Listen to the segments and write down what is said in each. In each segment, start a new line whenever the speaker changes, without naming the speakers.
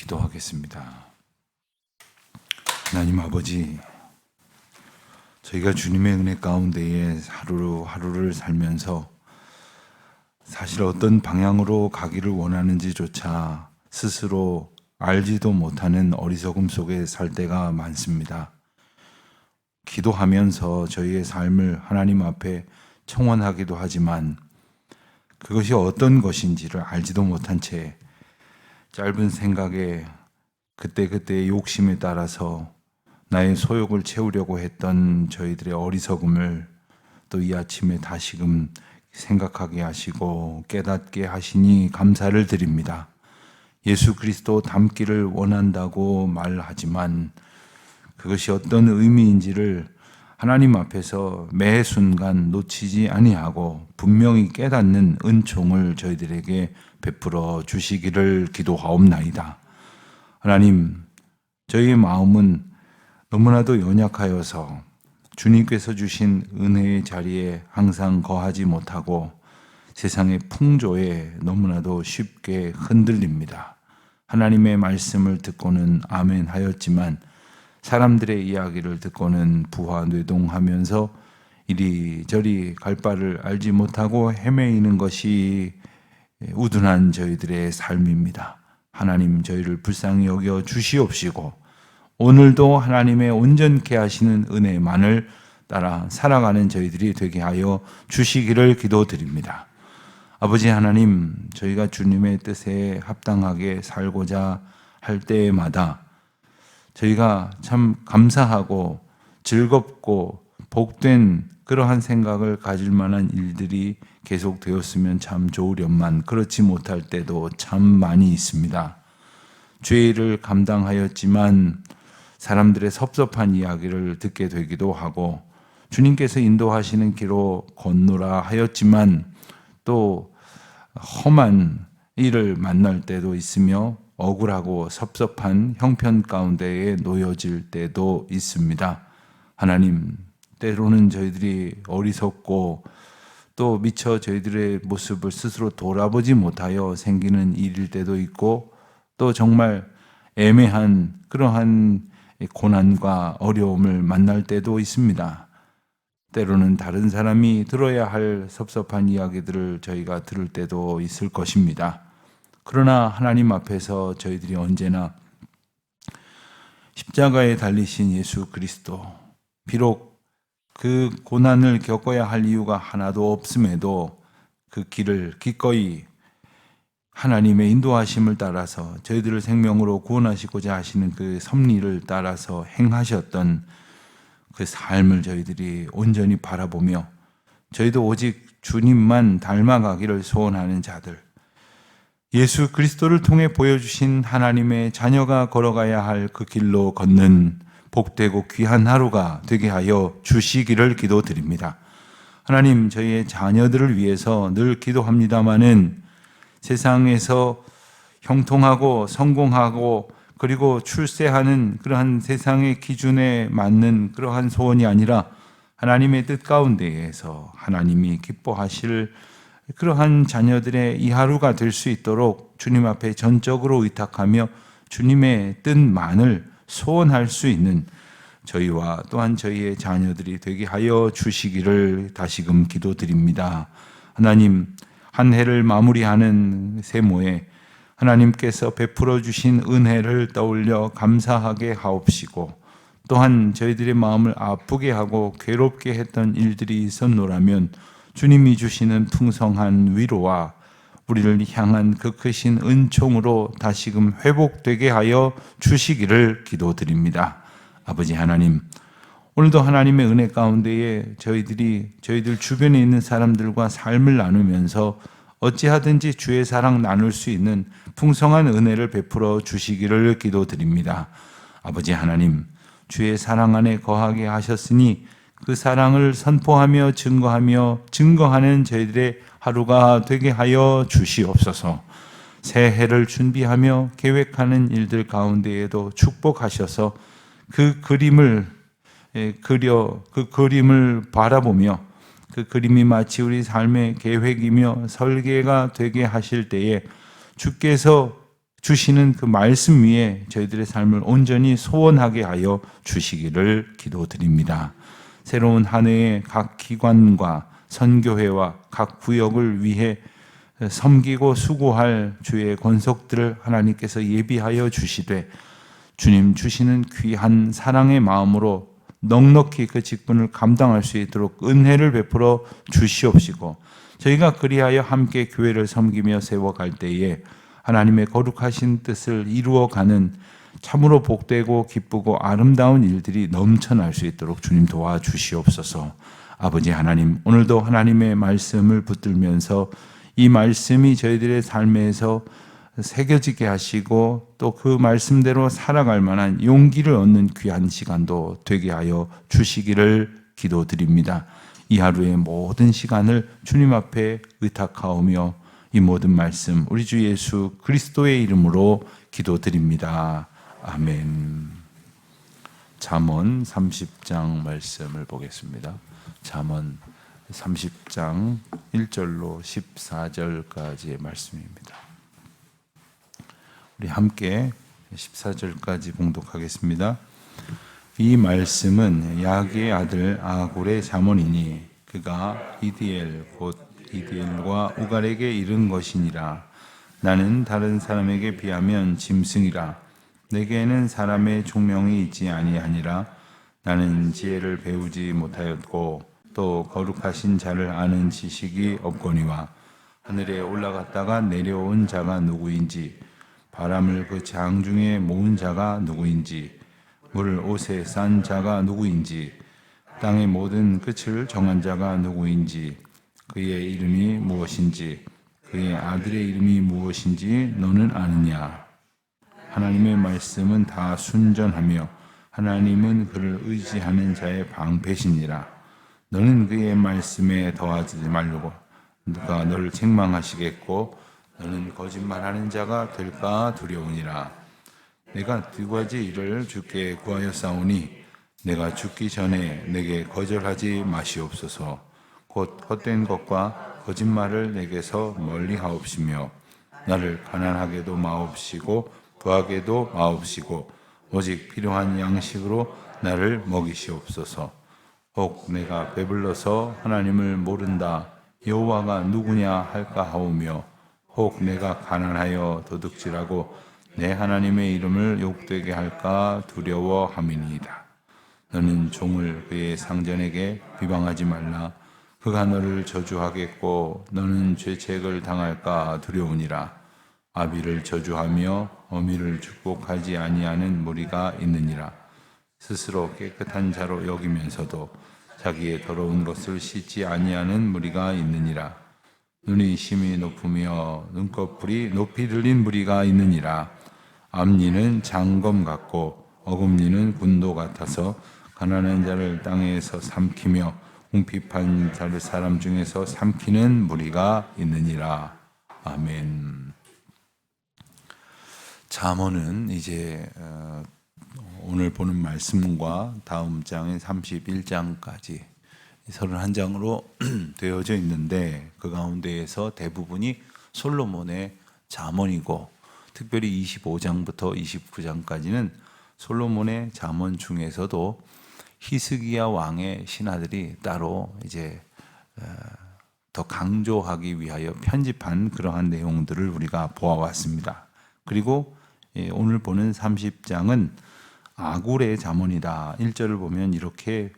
기도하겠습니다. 하나님 아버지, 저희가 주님의 은혜 가운데에 하루하루를 살면서 사실 어떤 방향으로 가기를 원하는지조차 스스로 알지도 못하는 어리석음 속에 살 때가 많습니다. 기도하면서 저희의 삶을 하나님 앞에 청원하기도 하지만 그것이 어떤 것인지를 알지도 못한 채 짧은 생각에 그때그때의 욕심에 따라서 나의 소욕을 채우려고 했던 저희들의 어리석음을 또 이 아침에 다시금 생각하게 하시고 깨닫게 하시니 감사를 드립니다. 예수 그리스도 닮기를 원한다고 말하지만 그것이 어떤 의미인지를 하나님 앞에서 매 순간 놓치지 아니하고 분명히 깨닫는 은총을 저희들에게 베풀어 주시기를 기도하옵나이다. 하나님, 저희의 마음은 너무나도 연약하여서 주님께서 주신 은혜의 자리에 항상 거하지 못하고 세상의 풍조에 너무나도 쉽게 흔들립니다. 하나님의 말씀을 듣고는 아멘 하였지만 사람들의 이야기를 듣고는 부화뇌동하면서 이리저리 갈 바를 알지 못하고 헤매이는 것이 우둔한 저희들의 삶입니다. 하나님, 저희를 불쌍히 여겨 주시옵시고 오늘도 하나님의 온전케 하시는 은혜만을 따라 살아가는 저희들이 되게 하여 주시기를 기도드립니다. 아버지 하나님, 저희가 주님의 뜻에 합당하게 살고자 할 때마다 저희가 참 감사하고 즐겁고 복된 그러한 생각을 가질 만한 일들이 계속 되었으면 참 좋으련만 그렇지 못할 때도 참 많이 있습니다. 죄를 감당하였지만 사람들의 섭섭한 이야기를 듣게 되기도 하고 주님께서 인도하시는 길로 건너라 하였지만 또 험한 일을 만날 때도 있으며 억울하고 섭섭한 형편 가운데에 놓여질 때도 있습니다. 하나님, 때로는 저희들이 어리석고 또 미처 저희들의 모습을 스스로 돌아보지 못하여 생기는 일일 때도 있고 또 정말 애매한 그러한 고난과 어려움을 만날 때도 있습니다. 때로는 다른 사람이 들어야 할 섭섭한 이야기들을 저희가 들을 때도 있을 것입니다. 그러나 하나님 앞에서 저희들이 언제나 십자가에 달리신 예수 그리스도, 비록 그 고난을 겪어야 할 이유가 하나도 없음에도 그 길을 기꺼이 하나님의 인도하심을 따라서 저희들을 생명으로 구원하시고자 하시는 그 섭리를 따라서 행하셨던 그 삶을 저희들이 온전히 바라보며 저희도 오직 주님만 닮아가기를 소원하는 자들, 예수 그리스도를 통해 보여주신 하나님의 자녀가 걸어가야 할 그 길로 걷는 복되고 귀한 하루가 되게 하여 주시기를 기도드립니다. 하나님, 저희의 자녀들을 위해서 늘 기도합니다마는 세상에서 형통하고 성공하고 그리고 출세하는 그러한 세상의 기준에 맞는 그러한 소원이 아니라 하나님의 뜻 가운데에서 하나님이 기뻐하실 그러한 자녀들의 이 하루가 될 수 있도록 주님 앞에 전적으로 의탁하며 주님의 뜻만을 소원할 수 있는 저희와 또한 저희의 자녀들이 되게 하여 주시기를 다시금 기도드립니다. 하나님, 한 해를 마무리하는 세모에 하나님께서 베풀어 주신 은혜를 떠올려 감사하게 하옵시고 또한 저희들의 마음을 아프게 하고 괴롭게 했던 일들이 있었노라면 주님이 주시는 풍성한 위로와 우리를 향한 그 크신 은총으로 다시금 회복되게 하여 주시기를 기도드립니다. 아버지 하나님, 오늘도 하나님의 은혜 가운데에 저희들 주변에 있는 사람들과 삶을 나누면서 어찌하든지 주의 사랑 나눌 수 있는 풍성한 은혜를 베풀어 주시기를 기도드립니다. 아버지 하나님, 주의 사랑 안에 거하게 하셨으니 그 사랑을 선포하며 증거하는 저희들의 하루가 되게 하여 주시옵소서. 새해를 준비하며 계획하는 일들 가운데에도 축복하셔서 그 그림을 바라보며 그 그림이 마치 우리 삶의 계획이며 설계가 되게 하실 때에 주께서 주시는 그 말씀 위에 저희들의 삶을 온전히 소원하게 하여 주시기를 기도드립니다. 새로운 한 해의 각 기관과 선교회와 각 구역을 위해 섬기고 수고할 주의 권속들을 하나님께서 예비하여 주시되 주님 주시는 귀한 사랑의 마음으로 넉넉히 그 직분을 감당할 수 있도록 은혜를 베풀어 주시옵시고 저희가 그리하여 함께 교회를 섬기며 세워갈 때에 하나님의 거룩하신 뜻을 이루어가는 참으로 복되고 기쁘고 아름다운 일들이 넘쳐날 수 있도록 주님 도와주시옵소서. 아버지 하나님, 오늘도 하나님의 말씀을 붙들면서 이 말씀이 저희들의 삶에서 새겨지게 하시고 또 그 말씀대로 살아갈 만한 용기를 얻는 귀한 시간도 되게 하여 주시기를 기도드립니다. 이 하루의 모든 시간을 주님 앞에 의탁하오며 이 모든 말씀 우리 주 예수 그리스도의 이름으로 기도드립니다. 아멘. 잠언 30장 말씀을 보겠습니다. 잠언 30장 1절로 14절까지의 말씀입니다. 우리 함께 14절까지 봉독하겠습니다. 이 말씀은 야기의 아들 아굴의 잠언이니 그가 이디엘 곧 이디엘과 우갈에게 이른 것이니라. 나는 다른 사람에게 비하면 짐승이라. 내게는 사람의 총명이 있지 아니하니라. 나는 지혜를 배우지 못하였고 또 거룩하신 자를 아는 지식이 없거니와 하늘에 올라갔다가 내려온 자가 누구인지 바람을 그 장중에 모은 자가 누구인지 물을 옷에 싼 자가 누구인지 땅의 모든 끝을 정한 자가 누구인지 그의 이름이 무엇인지 그의 아들의 이름이 무엇인지 너는 아느냐. 하나님의 말씀은 다 순전하며 하나님은 그를 의지하는 자의 방패시니라. 너는 그의 말씀에 더하지 말고 누가 너를 책망하시겠고 너는 거짓말하는 자가 될까 두려우니라. 내가 두 가지 일을 주께 구하였사오니 내가 죽기 전에 내게 거절하지 마시옵소서. 곧 헛된 것과 거짓말을 내게서 멀리하옵시며 나를 가난하게도 마옵시고 부하게도 마옵시고 오직 필요한 양식으로 나를 먹이시옵소서. 혹 내가 배불러서 하나님을 모른다 여호와가 누구냐 할까 하오며 혹 내가 가난하여 도둑질하고 내 하나님의 이름을 욕되게 할까 두려워함이니이다. 너는 종을 그의 상전에게 비방하지 말라. 그가 너를 저주하겠고 너는 죄책을 당할까 두려우니라. 아비를 저주하며 어미를 축복하지 아니하는 무리가 있느니라. 스스로 깨끗한 자로 여기면서도 자기의 더러운 것을 씻지 아니하는 무리가 있느니라. 눈이 심히 높으며 눈꺼풀이 높이 들린 무리가 있느니라. 앞니는 장검 같고 어금니는 군도 같아서 가난한 자를 땅에서 삼키며 궁핍한 자를 사람 중에서 삼키는 무리가 있느니라. 아멘. 잠언은 이제 오늘 보는 말씀과 다음 장인 31장까지 31장으로 되어져 있는데 그 가운데에서 대부분이 솔로몬의 잠언이고 특별히 25장부터 29장까지는 솔로몬의 잠언 중에서도 히스기야 왕의 신하들이 따로 이제 더 강조하기 위하여 편집한 그러한 내용들을 우리가 보아왔습니다. 그리고 오늘 보는 30장은 아굴의 잠언이다. 1절을 보면 이렇게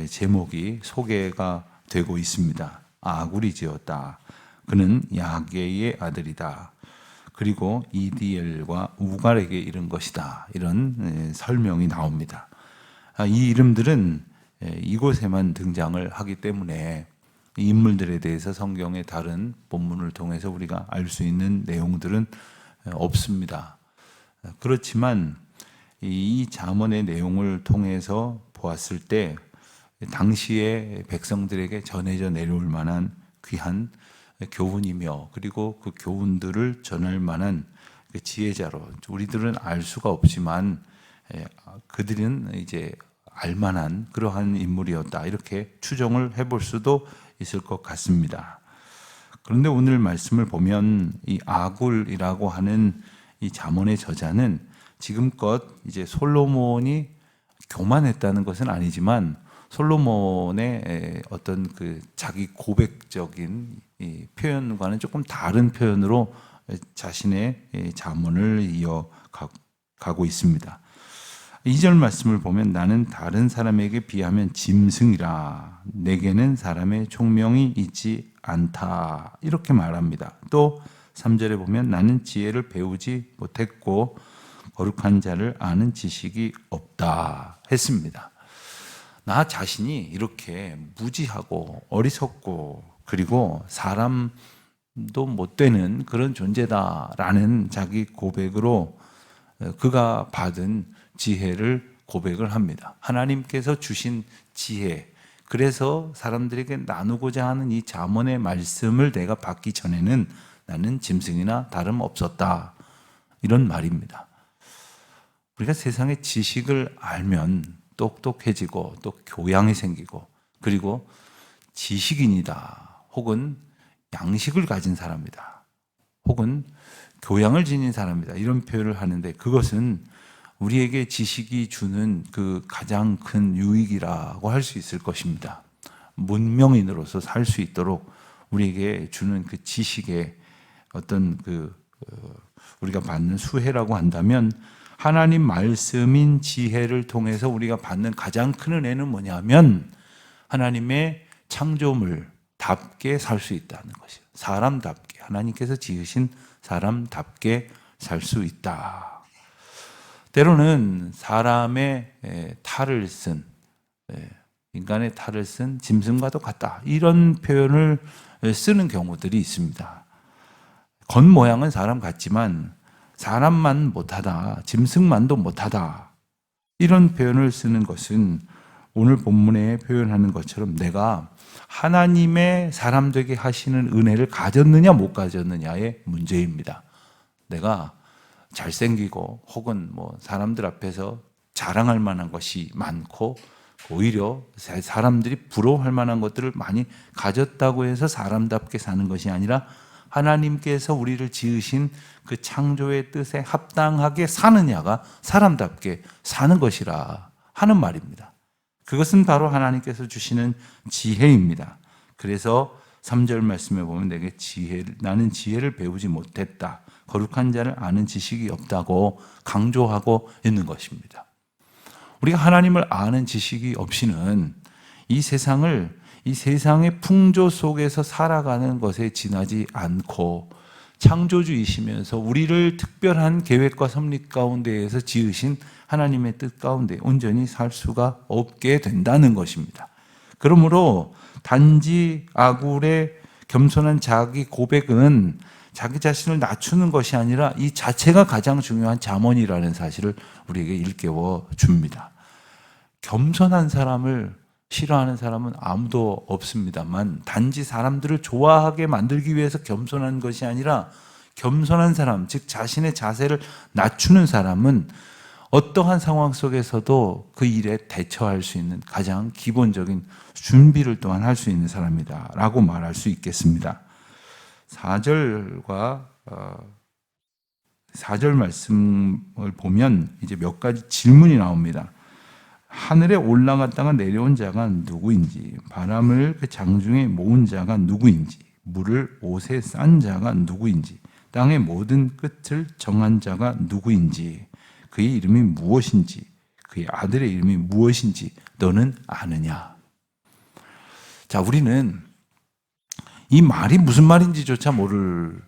제목이 소개가 되고 있습니다. 아굴이 지었다. 그는 야게의 아들이다. 그리고 이디엘과 우갈에게 이른 것이다. 이런 설명이 나옵니다. 이 이름들은 이곳에만 등장을 하기 때문에 이 인물들에 대해서 성경의 다른 본문을 통해서 우리가 알 수 있는 내용들은 없습니다. 그렇지만 이 잠언의 내용을 통해서 보았을 때 당시의 백성들에게 전해져 내려올 만한 귀한 교훈이며 그리고 그 교훈들을 전할 만한 지혜자로 우리들은 알 수가 없지만 그들은 이제 알만한 그러한 인물이었다. 이렇게 추정을 해볼 수도 있을 것 같습니다. 그런데 오늘 말씀을 보면 이 아굴이라고 하는 이 잠언의 저자는 지금껏 이제 솔로몬이 교만했다는 것은 아니지만 솔로몬의 어떤 그 자기 고백적인 이 표현과는 조금 다른 표현으로 자신의 잠언을 이어가고 있습니다. 2절 말씀을 보면 나는 다른 사람에게 비하면 짐승이라 내게는 사람의 총명이 있지 않다 이렇게 말합니다. 또 3절에 보면 나는 지혜를 배우지 못했고 거룩한 자를 아는 지식이 없다 했습니다. 나 자신이 이렇게 무지하고 어리석고 그리고 사람도 못 되는 그런 존재다라는 자기 고백으로 그가 받은 지혜를 고백을 합니다. 하나님께서 주신 지혜, 그래서 사람들에게 나누고자 하는 이 잠언의 말씀을 내가 받기 전에는 나는 짐승이나 다름없었다 이런 말입니다. 우리가 세상의 지식을 알면 똑똑해지고 또 교양이 생기고 그리고 지식인이다 혹은 양식을 가진 사람이다 혹은 교양을 지닌 사람이다 이런 표현을 하는데 그것은 우리에게 지식이 주는 그 가장 큰 유익이라고 할 수 있을 것입니다. 문명인으로서 살 수 있도록 우리에게 주는 그 지식의 어떤 우리가 받는 수혜라고 한다면 하나님 말씀인 지혜를 통해서 우리가 받는 가장 큰 은혜는 뭐냐면 하나님의 창조물답게 살 수 있다는 것이에요. 사람답게, 하나님께서 지으신 사람답게 살 수 있다. 때로는 사람의 탈을 쓴, 인간의 탈을 쓴 짐승과도 같다. 이런 표현을 쓰는 경우들이 있습니다. 겉모양은 사람 같지만 사람만 못하다, 짐승만도 못하다. 이런 표현을 쓰는 것은 오늘 본문에 표현하는 것처럼 내가 하나님의 사람 되게 하시는 은혜를 가졌느냐 못 가졌느냐의 문제입니다. 내가 잘생기고 혹은 사람들 앞에서 자랑할 만한 것이 많고 오히려 사람들이 부러워할 만한 것들을 많이 가졌다고 해서 사람답게 사는 것이 아니라 하나님께서 우리를 지으신 그 창조의 뜻에 합당하게 사느냐가 사람답게 사는 것이라 하는 말입니다. 그것은 바로 하나님께서 주시는 지혜입니다. 그래서 3절 말씀에 보면 나는 지혜를 배우지 못했다. 거룩한 자를 아는 지식이 없다고 강조하고 있는 것입니다. 우리가 하나님을 아는 지식이 없이는 이 세상의 풍조 속에서 살아가는 것에 지나지 않고 창조주이시면서 우리를 특별한 계획과 섭리 가운데에서 지으신 하나님의 뜻 가운데 온전히 살 수가 없게 된다는 것입니다. 그러므로 단지 아굴의 겸손한 자기 고백은 자기 자신을 낮추는 것이 아니라 이 자체가 가장 중요한 잠언이라는 사실을 우리에게 일깨워 줍니다. 겸손한 사람을 싫어하는 사람은 아무도 없습니다만 단지 사람들을 좋아하게 만들기 위해서 겸손한 것이 아니라 겸손한 사람, 즉 자신의 자세를 낮추는 사람은 어떠한 상황 속에서도 그 일에 대처할 수 있는 가장 기본적인 준비를 또한 할 수 있는 사람이다 라고 말할 수 있겠습니다. 4절 말씀을 보면 이제 몇 가지 질문이 나옵니다. 하늘에 올라갔다가 내려온 자가 누구인지, 바람을 그 장중에 모은 자가 누구인지, 물을 옷에 싼 자가 누구인지, 땅의 모든 끝을 정한 자가 누구인지, 그의 이름이 무엇인지, 그의 아들의 이름이 무엇인지 너는 아느냐? 자, 우리는 이 말이 무슨 말인지조차 모를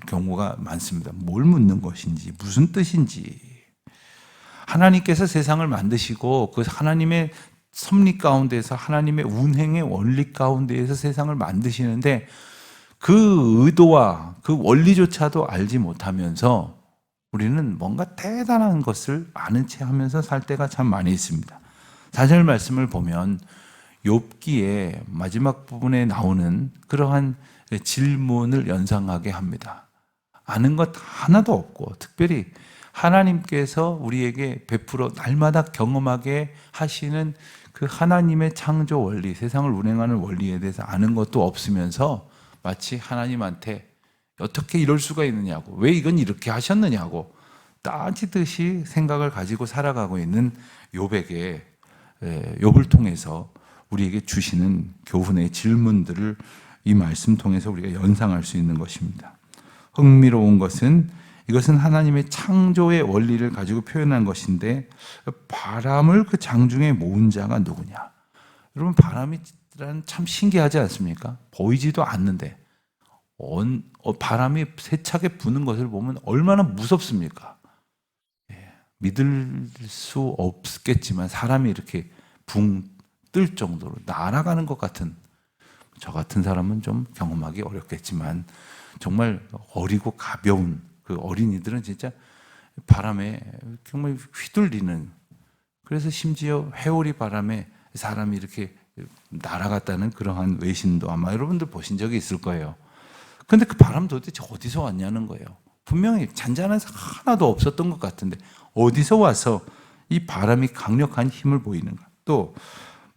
경우가 많습니다. 뭘 묻는 것인지, 무슨 뜻인지. 하나님께서 세상을 만드시고 그 하나님의 섭리 가운데서 하나님의 운행의 원리 가운데에서 세상을 만드시는데 그 의도와 그 원리조차도 알지 못하면서 우리는 뭔가 대단한 것을 아는 채 하면서 살 때가 참 많이 있습니다. 4절 말씀을 보면 욥기의 마지막 부분에 나오는 그러한 질문을 연상하게 합니다. 아는 것 하나도 없고 특별히 하나님께서 우리에게 베풀어 날마다 경험하게 하시는 그 하나님의 창조 원리, 세상을 운행하는 원리에 대해서 아는 것도 없으면서 마치 하나님한테 어떻게 이럴 수가 있느냐고, 왜 이건 이렇게 하셨느냐고 따지듯이 생각을 가지고 살아가고 있는 욥에게, 욥을 통해서 우리에게 주시는 교훈의 질문들을 이 말씀 통해서 우리가 연상할 수 있는 것입니다. 흥미로운 것은 이것은 하나님의 창조의 원리를 가지고 표현한 것인데, 바람을 그 장중에 모은 자가 누구냐? 여러분, 바람이란 참 신기하지 않습니까? 보이지도 않는데 바람이 세차게 부는 것을 보면 얼마나 무섭습니까? 믿을 수 없겠지만 사람이 이렇게 붕 뜰 정도로 날아가는 것 같은, 저 같은 사람은 좀 경험하기 어렵겠지만 정말 어리고 가벼운 그 어린이들은 진짜 바람에 정말 휘둘리는, 그래서 심지어 회오리 바람에 사람이 이렇게 날아갔다는 그러한 외신도 아마 여러분들 보신 적이 있을 거예요. 근데 그 바람 도대체 어디서 왔냐는 거예요. 분명히 잔잔한 하나도 없었던 것 같은데 어디서 와서 이 바람이 강력한 힘을 보이는가? 또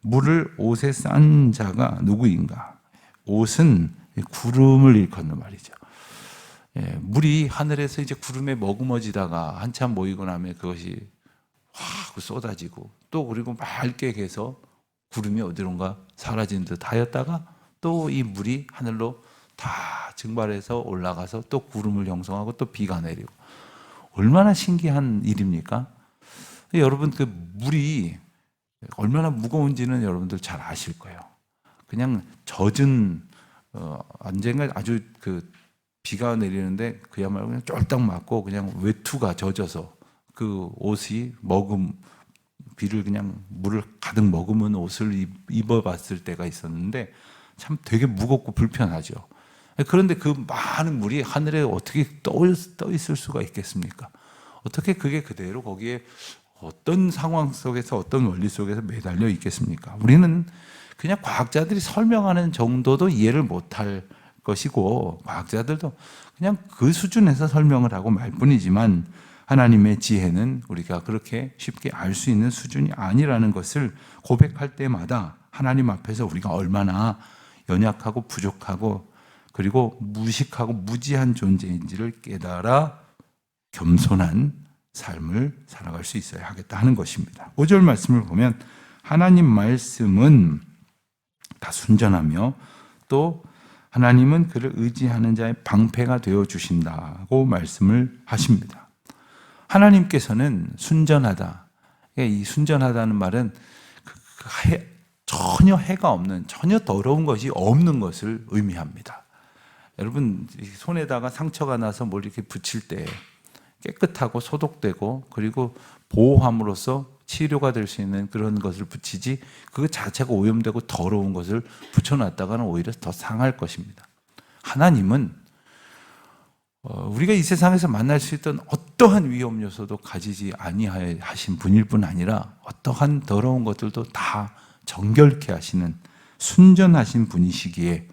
물을 옷에 싼 자가 누구인가? 옷은 구름을 일컫는 말이죠. 물이 하늘에서 이제 구름에 머금어지다가 한참 모이고 나면 그것이 확 쏟아지고, 또 그리고 맑게 해서 구름이 어디론가 사라진 듯 하였다가 또 이 물이 하늘로 다 증발해서 올라가서 또 구름을 형성하고 또 비가 내리고, 얼마나 신기한 일입니까? 여러분, 그 물이 얼마나 무거운지는 여러분들 잘 아실 거예요. 그냥 젖은, 언젠가 아주 그 비가 내리는데 그야말로 그냥 쫄딱 맞고 그냥 외투가 젖어서 그 옷이 비를 그냥 물을 가득 머금은 옷을 입어봤을 때가 있었는데 참 되게 무겁고 불편하죠. 그런데 그 많은 물이 하늘에 어떻게 떠 있을 수가 있겠습니까? 어떻게 그게 그대로 거기에 어떤 상황 속에서 어떤 원리 속에서 매달려 있겠습니까? 우리는 그냥 과학자들이 설명하는 정도도 이해를 못할 것이고, 과학자들도 그냥 그 수준에서 설명을 하고 말 뿐이지만 하나님의 지혜는 우리가 그렇게 쉽게 알 수 있는 수준이 아니라는 것을 고백할 때마다 하나님 앞에서 우리가 얼마나 연약하고 부족하고 그리고 무식하고 무지한 존재인지를 깨달아 겸손한 삶을 살아갈 수 있어야 하겠다 하는 것입니다. 5절 말씀을 보면 하나님 말씀은 다 순전하며 또 하나님은 그를 의지하는 자의 방패가 되어 주신다고 말씀을 하십니다. 하나님께서는 순전하다. 이 순전하다는 말은 전혀 해가 없는, 전혀 더러운 것이 없는 것을 의미합니다. 여러분, 손에다가 상처가 나서 뭘 이렇게 붙일 때 깨끗하고 소독되고 그리고 보호함으로써 치료가 될 수 있는 그런 것을 붙이지, 그 자체가 오염되고 더러운 것을 붙여놨다가는 오히려 더 상할 것입니다. 하나님은 우리가 이 세상에서 만날 수 있던 어떠한 위험 요소도 가지지 아니하신 분일 뿐 아니라 어떠한 더러운 것들도 다 정결케 하시는 순전하신 분이시기에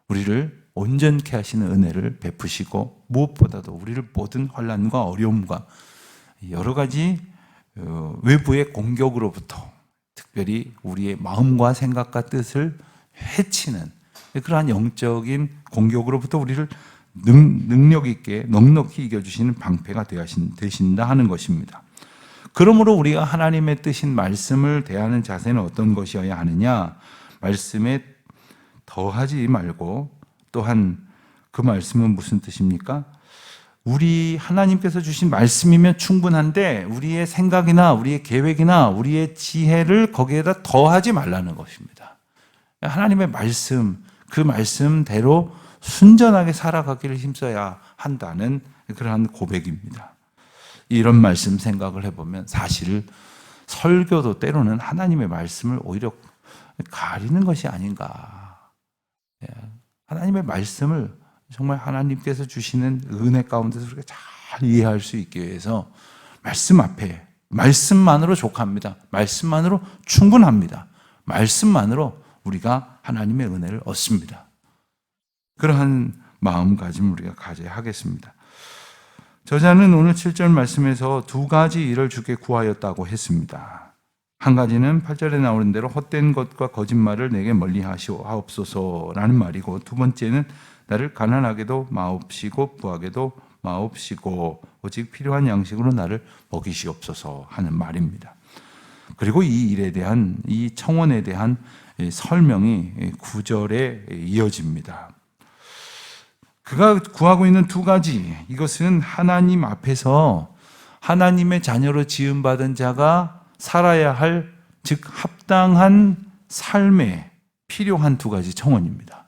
우리를 온전케 하시는 은혜를 베푸시고, 무엇보다도 우리를 모든 환난과 어려움과 여러 가지 외부의 공격으로부터 특별히 우리의 마음과 생각과 뜻을 해치는 그러한 영적인 공격으로부터 우리를 능력 있게 넉넉히 이겨주시는 방패가 되신다 하는 것입니다. 그러므로 우리가 하나님의 뜻인 말씀을 대하는 자세는 어떤 것이어야 하느냐? 말씀에 더하지 말고, 또한 그 말씀은 무슨 뜻입니까? 우리 하나님께서 주신 말씀이면 충분한데 우리의 생각이나 우리의 계획이나 우리의 지혜를 거기에다 더하지 말라는 것입니다. 하나님의 말씀, 그 말씀대로 순전하게 살아가기를 힘써야 한다는 그러한 고백입니다. 이런 말씀 생각을 해보면 사실 설교도 때로는 하나님의 말씀을 오히려 가리는 것이 아닌가. 하나님의 말씀을 정말 하나님께서 주시는 은혜 가운데서 우리가 잘 이해할 수 있기 위해서 말씀 앞에, 말씀만으로 족합니다. 말씀만으로 충분합니다. 말씀만으로 우리가 하나님의 은혜를 얻습니다. 그러한 마음가짐 우리가 가져야 하겠습니다. 저자는 오늘 7절 말씀에서 두 가지 일을 주께 구하였다고 했습니다. 한 가지는 8절에 나오는 대로 헛된 것과 거짓말을 내게 멀리 하옵소서라는 말이고, 두 번째는 나를 가난하게도 마옵시고 부하게도 마옵시고 오직 필요한 양식으로 나를 먹이시옵소서 하는 말입니다. 그리고 이 일에 대한, 이 청원에 대한 설명이 9절에 이어집니다. 그가 구하고 있는 두 가지, 이것은 하나님 앞에서 하나님의 자녀로 지음받은 자가 살아야 할, 즉 합당한 삶에 필요한 두 가지 청원입니다.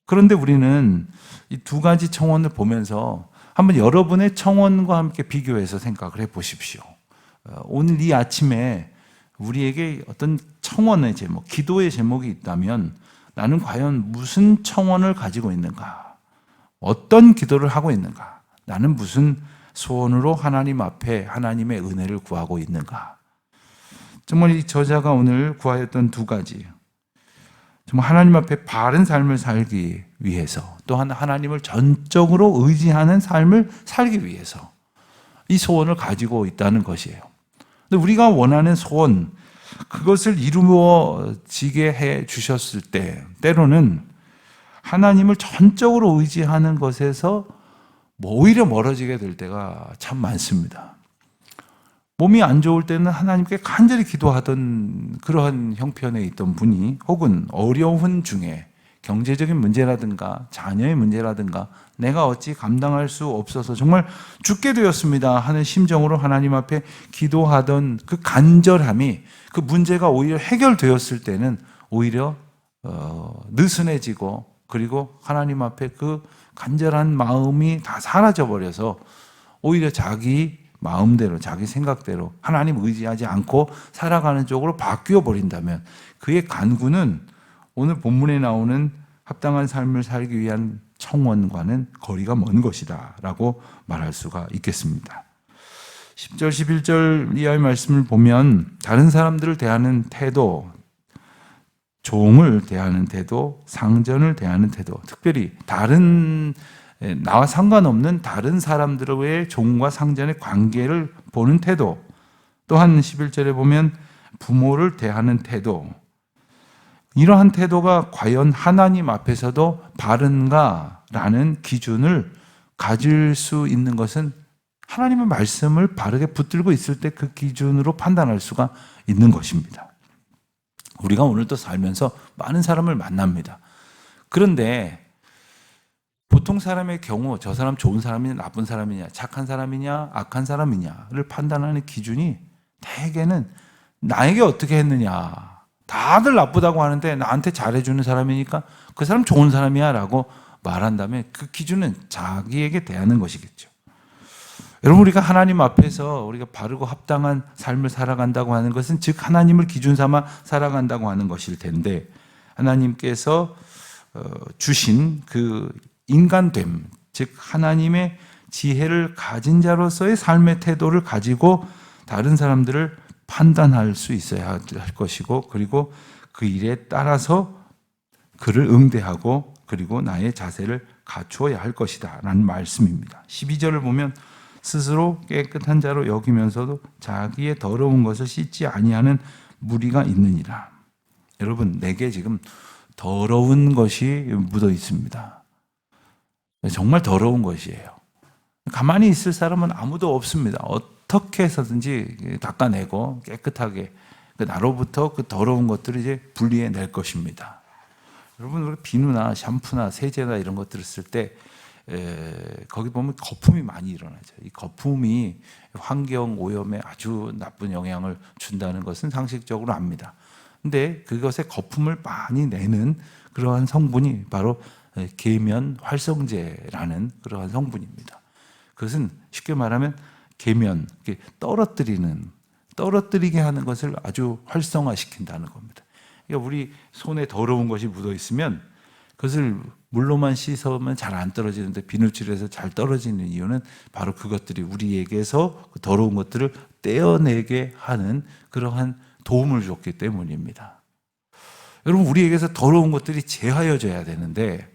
그런데 우리는 이 두 가지 청원을 보면서 한번 여러분의 청원과 함께 비교해서 생각을 해 보십시오. 오늘 이 아침에 우리에게 어떤 청원의 제목, 기도의 제목이 있다면 나는 과연 무슨 청원을 가지고 있는가? 어떤 기도를 하고 있는가? 나는 무슨 소원으로 하나님 앞에 하나님의 은혜를 구하고 있는가? 정말 이 저자가 오늘 구하였던 두 가지, 정말 하나님 앞에 바른 삶을 살기 위해서, 또한 하나님을 전적으로 의지하는 삶을 살기 위해서 이 소원을 가지고 있다는 것이에요. 근데 우리가 원하는 소원, 그것을 이루어지게 해 주셨을 때 때로는 하나님을 전적으로 의지하는 것에서 오히려 멀어지게 될 때가 참 많습니다. 몸이 안 좋을 때는 하나님께 간절히 기도하던 그러한 형편에 있던 분이, 혹은 어려운 중에 경제적인 문제라든가 자녀의 문제라든가 내가 어찌 감당할 수 없어서 정말 죽게 되었습니다 하는 심정으로 하나님 앞에 기도하던 그 간절함이, 그 문제가 오히려 해결되었을 때는 오히려 느슨해지고, 그리고 하나님 앞에 그 간절한 마음이 다 사라져버려서 오히려 자기 마음대로, 자기 생각대로 하나님 의지하지 않고 살아가는 쪽으로 바뀌어 버린다면 그의 간구는 오늘 본문에 나오는 합당한 삶을 살기 위한 청원과는 거리가 먼 것이다 라고 말할 수가 있겠습니다. 10절, 11절 이하의 말씀을 보면 다른 사람들을 대하는 태도, 종을 대하는 태도, 상전을 대하는 태도, 특별히 나와 상관없는 다른 사람들의 종과 상전의 관계를 보는 태도, 또한 11절에 보면 부모를 대하는 태도, 이러한 태도가 과연 하나님 앞에서도 바른가라는 기준을 가질 수 있는 것은 하나님의 말씀을 바르게 붙들고 있을 때 그 기준으로 판단할 수가 있는 것입니다. 우리가 오늘도 살면서 많은 사람을 만납니다. 그런데 보통 사람의 경우 저 사람 좋은 사람이냐 나쁜 사람이냐, 착한 사람이냐 악한 사람이냐를 판단하는 기준이 대개는 나에게 어떻게 했느냐, 다들 나쁘다고 하는데 나한테 잘해주는 사람이니까 그 사람 좋은 사람이야 라고 말한다면 그 기준은 자기에게 대하는 것이겠죠. 여러분, 우리가 하나님 앞에서 우리가 바르고 합당한 삶을 살아간다고 하는 것은 즉 하나님을 기준 삼아 살아간다고 하는 것일 텐데, 하나님께서 주신 그 인간됨, 즉 하나님의 지혜를 가진 자로서의 삶의 태도를 가지고 다른 사람들을 판단할 수 있어야 할 것이고, 그리고 그 일에 따라서 그를 응대하고 그리고 나의 자세를 갖추어야 할 것이다 라는 말씀입니다. 12절을 보면 스스로 깨끗한 자로 여기면서도 자기의 더러운 것을 씻지 아니하는 무리가 있느니라. 여러분, 내게 지금 더러운 것이 묻어 있습니다. 정말 더러운 것이에요. 가만히 있을 사람은 아무도 없습니다. 어떻게 해서든지 닦아내고 깨끗하게 나로부터 그 더러운 것들을 이제 분리해낼 것입니다. 여러분, 우리 비누나 샴푸나 세제나 이런 것들을 쓸 때 거기 보면 거품이 많이 일어나죠. 이 거품이 환경 오염에 아주 나쁜 영향을 준다는 것은 상식적으로 압니다. 근데 그것의 거품을 많이 내는 그러한 성분이 바로 계면 활성제라는 그러한 성분입니다. 그것은 쉽게 말하면 계면, 떨어뜨리게 하는 것을 아주 활성화시킨다는 겁니다. 그러니까 우리 손에 더러운 것이 묻어 있으면 그것을 물로만 씻으면 잘 안 떨어지는데 비누칠해서 잘 떨어지는 이유는 바로 그것들이 우리에게서 그 더러운 것들을 떼어내게 하는 그러한 도움을 줬기 때문입니다. 여러분, 우리에게서 더러운 것들이 제하여져야 되는데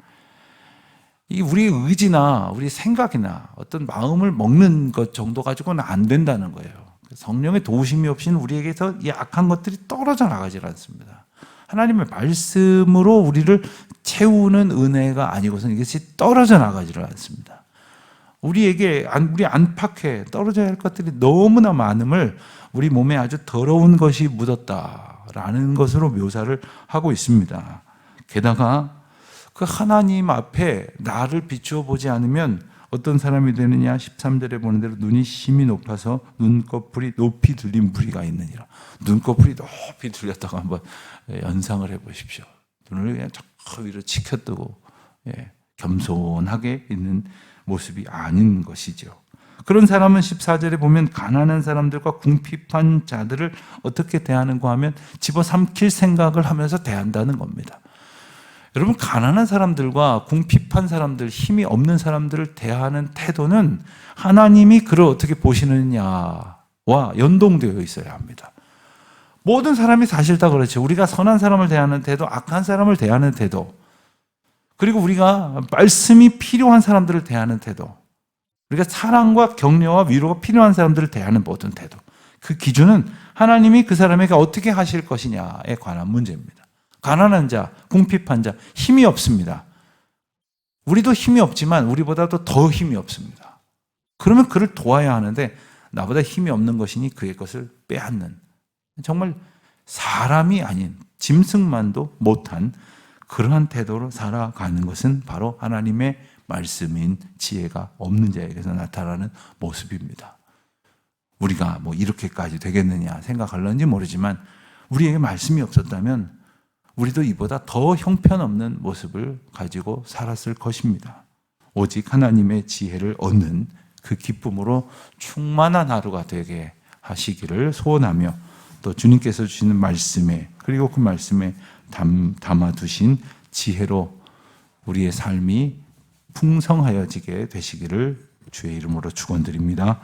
이 우리의 의지나 우리 생각이나 어떤 마음을 먹는 것 정도 가지고는 안 된다는 거예요. 성령의 도우심이 없이는 우리에게서 이 악한 것들이 떨어져 나가질 않습니다. 하나님의 말씀으로 우리를 채우는 은혜가 아니고서는 이것이 떨어져 나가지를 않습니다. 우리 안팎에 떨어져야 할 것들이 너무나 많음을 우리 몸에 아주 더러운 것이 묻었다라는 것으로 묘사를 하고 있습니다. 게다가 그 하나님 앞에 나를 비추어 보지 않으면 어떤 사람이 되느냐? 13절에 보는 대로 눈이 심히 높아서 눈꺼풀이 높이 들린 무리가 있느니라. 눈꺼풀이 높이 들렸다고 한번 연상을 해보십시오. 눈을 그냥 저 위로 치켜뜨고 겸손하게 있는 모습이 아닌 것이죠. 그런 사람은 14절에 보면 가난한 사람들과 궁핍한 자들을 어떻게 대하는가 하면 집어삼킬 생각을 하면서 대한다는 겁니다. 여러분, 가난한 사람들과 궁핍한 사람들, 힘이 없는 사람들을 대하는 태도는 하나님이 그를 어떻게 보시느냐와 연동되어 있어야 합니다. 모든 사람이 사실 다 그렇죠. 우리가 선한 사람을 대하는 태도, 악한 사람을 대하는 태도, 그리고 우리가 말씀이 필요한 사람들을 대하는 태도, 우리가 사랑과 격려와 위로가 필요한 사람들을 대하는 모든 태도, 그 기준은 하나님이 그 사람에게 어떻게 하실 것이냐에 관한 문제입니다. 가난한 자, 궁핍한 자, 힘이 없습니다. 우리도 힘이 없지만 우리보다도 더 힘이 없습니다. 그러면 그를 도와야 하는데 나보다 힘이 없는 것이니 그의 것을 빼앗는, 정말 사람이 아닌 짐승만도 못한 그러한 태도로 살아가는 것은 바로 하나님의 말씀인 지혜가 없는 자에게서 나타나는 모습입니다. 우리가 이렇게까지 되겠느냐 생각할런지 모르지만 우리에게 말씀이 없었다면 우리도 이보다 더 형편없는 모습을 가지고 살았을 것입니다. 오직 하나님의 지혜를 얻는 그 기쁨으로 충만한 하루가 되게 하시기를 소원하며, 또 주님께서 주시는 말씀에, 그리고 그 말씀에 담아두신 지혜로 우리의 삶이 풍성하여지게 되시기를 주의 이름으로 축원드립니다.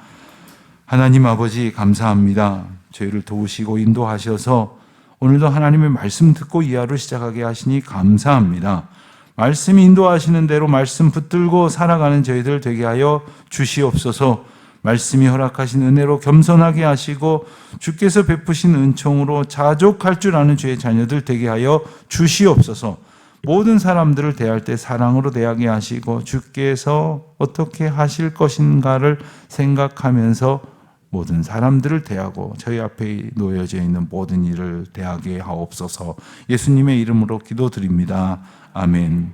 하나님 아버지, 감사합니다. 저희를 도우시고 인도하셔서 오늘도 하나님의 말씀 듣고 이하로 시작하게 하시니 감사합니다. 말씀이 인도하시는 대로 말씀 붙들고 살아가는 저희들 되게 하여 주시옵소서. 말씀이 허락하신 은혜로 겸손하게 하시고 주께서 베푸신 은총으로 자족할 줄 아는 주의 자녀들 되게 하여 주시옵소서. 모든 사람들을 대할 때 사랑으로 대하게 하시고 주께서 어떻게 하실 것인가를 생각하면서 모든 사람들을 대하고 저희 앞에 놓여져 있는 모든 일을 대하게 하옵소서. 예수님의 이름으로 기도드립니다. 아멘.